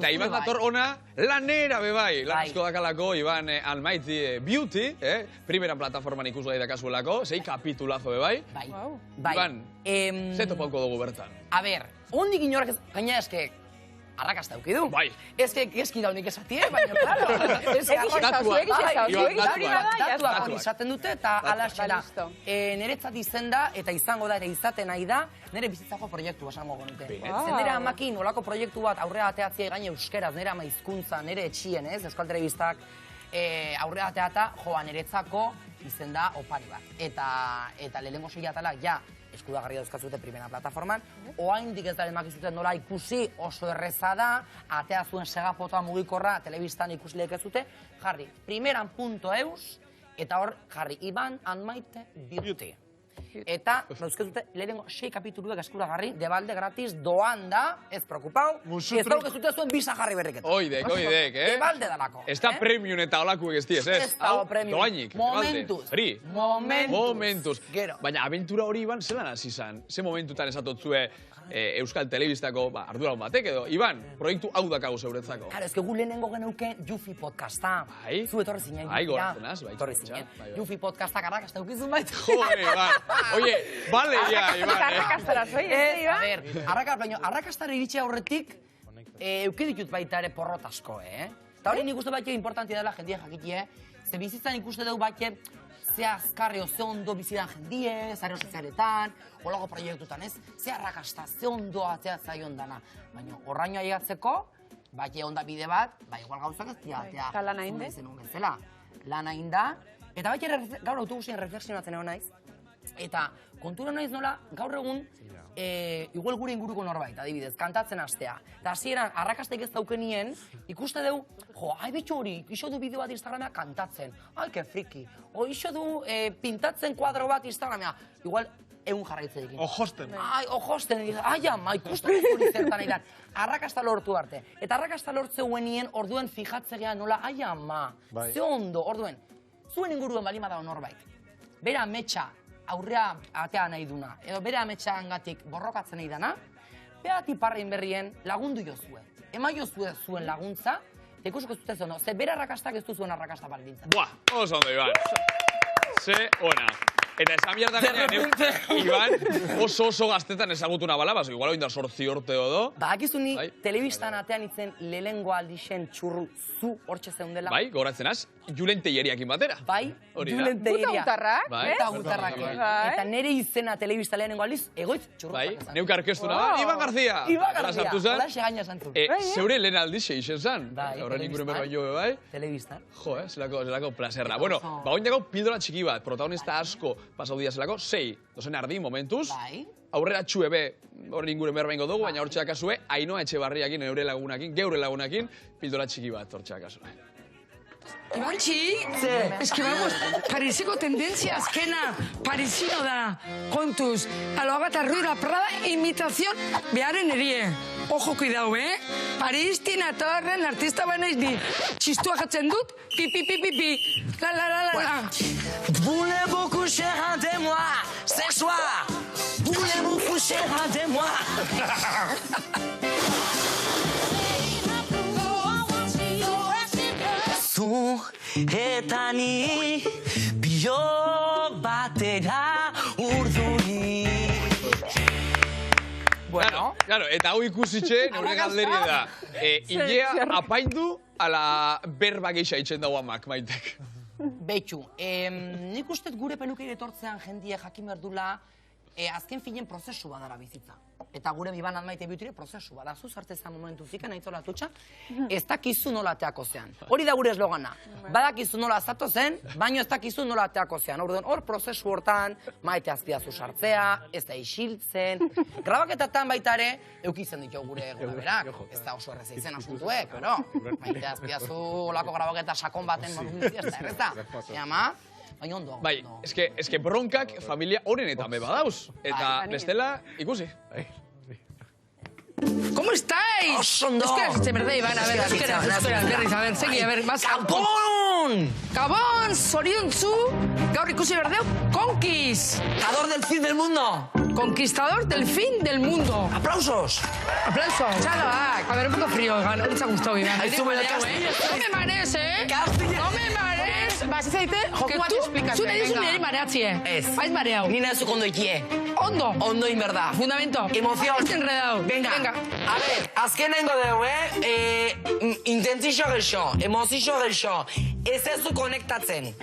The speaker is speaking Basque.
Eta Iban dator ona lanera bebai. Lan asko dakalako Iban Almighty Beauty, primeran plataforman ikusgai dakasuelako, 6 kapitulazo bebai. Bai. Iban, ze topauko dugu bertan? A ber, ondik inorrak gaina eske arrakasta dauki du. Bai. Eske eski daunik esatie, baina claro. Datuak izaten dute eta alaxe da. Niretzat izen da eta izango da eta izaten nahi da nire bizitzako proiektu esango genuke. Zen nire amakin olako proiektu bat aurrera ateatzea gaine euskeraz, nire ama hizkuntza, nire etxien, Euskal Telebistak aurrera ateata, joa niretzako izen da opari bat. Eta lehenengo seiatalak ja eskudagarri dauzkatzute primera plataforman, oaindik ez daren makizuten nola ikusi oso erreza da, atea zuen segafotoa mugikorra telebistan ikusleek ez dute, jarri, primeran.eus, eta hor jarri, Iban Almighty Beauty. Eta, dauzkatzute, lehenengo 6 kapituluak eskuragarri, debalde gratis, doan da, ez preocupau, ez dauzkatzute zuen bisa jarri berriketan. Oidek, Debalde dalako. Ez da premium eta olakuek ez diez, ez? Ez da premium. Doainik. Momentuz. Free. Momentuz. Baina, abentura hori Iban zelan hasi zan? Ze momentutan esatotzue Euskal Telebistako arduraun batek edo? Iban, proiektu hau dakago zeuretzako. Claro, ez que gu lehenengo geneuke Jufi podcasta. Bai. Zu etorri zinen. Bai, gorazenaz, bai. Etorri zinen. Jufi podcastak arrakasta eukizun bait. Joder, Iban. Oye, bale ya, Iban. Arrakastara zoi, A ver, arrakastara iritsi aurretik eukiditut baita ere porrot asko, Eta hori nik uste baita importantia dela jendia jakitie, ze bizitzan ikuste dugu baita ze azkarri ze ondo bizidan jendie, zare sozialetan, holago proiektutan ez, ze arrakasta, ze ondo ateatzaion dana. Baina horraino aigatzeko, baita onda bide bat, igual gauzak ez diatea. Eta lan hain de? Lan hain da, eta baita gaur autobusien reflexionatzen egon naiz, eta kontura naiz nola, gaur egun, igual gure inguruko norbait, adibidez, kantatzen hastea. Eta hasieran arrakastek ez daukenien, ikuste dugu, ai bitxo hori, iso du bideo bat Instagramea kantatzen, ai, que friki. O iso du pintatzen kuadro bat Instagramea, igual egun jarraitzeekin. Ojosten. Ai, ojosten, ai ama, ikusten hori zertan nahi da. Arrakasta lortu arte. Eta arrakasta lortzeuenien orduen fijatzea nola, ai ama, ze ondo, orduen, zuen inguruen balima dago norbait. Bera metxa, aurrea atea nahi duna, edo bere ametxagangatik borrokatzen nahi dana, bera tiparrein berrien lagundu jozue. Ema jozue zuen laguntza, eta ikusko zute zono, ze bere arrakastak ez du zuen arrakasta baldintza. Buah, oso ondo, Iban. Ze ona. Eta esan behar da ganean, Iban oso gaztetan ezagutuna bala, baso, igual oindar 8 urte odo. Bakizuni, telebistan atean itzen lehengo aldixen txurru zu hortxe zeundela. Bai, goratzen az, Julen Telleriakin batera. Bai, Julen Telleria. Guta gutarrak. Eta nere izena telebista lehenengo aldiz, egoitz txurru. Bai, neuk arkeztuna da, Iban García. Iban García, hola segaina santu. Zeure lehen aldixe izen zan. Horren inguren berba jo, bai. Telebistan. Jo, zelako plazerra. Bueno, bagoin dago pildola txiki bat, protagonista asko pasau dia zelako, 6, dozen ardi momentuz. Bai. Aurrera txuebe, horren inguren berba ingo dugu, baina hortxeak azue, Ainoa Etxebarriakin, eure lagunakin, geure lagunakin, pildola txiki bat hortxeak azue. Ibantxi, eski vamos, Parisiko tendentzia azkena, parisino da, kontuz, Alogata Ruida Prada, imitación, beharen erie. Ojo, cuidao, Paris Tina Torren artista banaiz ni, txistua jatzen dut, pi, la. Voulez-vous coucher de moi ce soir? Voulez-vous coucher de moi? Zu eta ni biok batera urduri. Bueno, claro, eta hau ikusitxe, neure galderia da. Ilea apaindu ala berba geixa itxen dago amak, Maitek. Betxu, nik ustet gure pelukeire etortzean jendie jakin berdula, azken finen prozesu badara bizitza. Eta gure Iban Almighty Beautyre prozesu bada. Zu zartezan momentu ziken, aitzola tutxa, ez dakizu nola ateako zean. Hori da gure eslogana. Badakizu nola zato zen, baino ez dakizu nola ateako zean. Hor prozesu hortan, Maite Azpiazu sartzea, ez da isiltzen. Grabaketatan baita ere, eukitzen ditu gure berak. Ez da oso erreza izen asuntuek, pero Maite Azpiazu olako grabaketa sakon baten monumizia, ez da erreza. Llama, baina ondo. Bai, eske bronkak familia honenetan beba dauz. Eta bestela, ikusi. ¿Cómo ¿cómo estáis? Osondo. Euskera, se verdad, Iván, a ver, euskera, berriz, a ver, segi, a ver, más. Gabon! Gabon, zoriontzu, gaur ikusi berdeu, Conquist. Ador del fin del mundo. Conquistador del fin del mundo. Aplausos. Aplauso. Txaloak. A ver, un poco frío, Iván. No te ha gustado, Iván. Ahí sube el No me marees, ¿eh? No me marees. Ba, zaite, joku bat esplikatzen. Zu nahi duzu niri mareatzie. Ez. Haiz mareau. Ni nahi zuko ondo ikie. Ondo. Ondo inberda. Fundamento. Emoción. Ez enredau. Venga. A ver, azken nengo dugu, intentzixo gexo, emozixo gexo. Ez ez du konektatzen.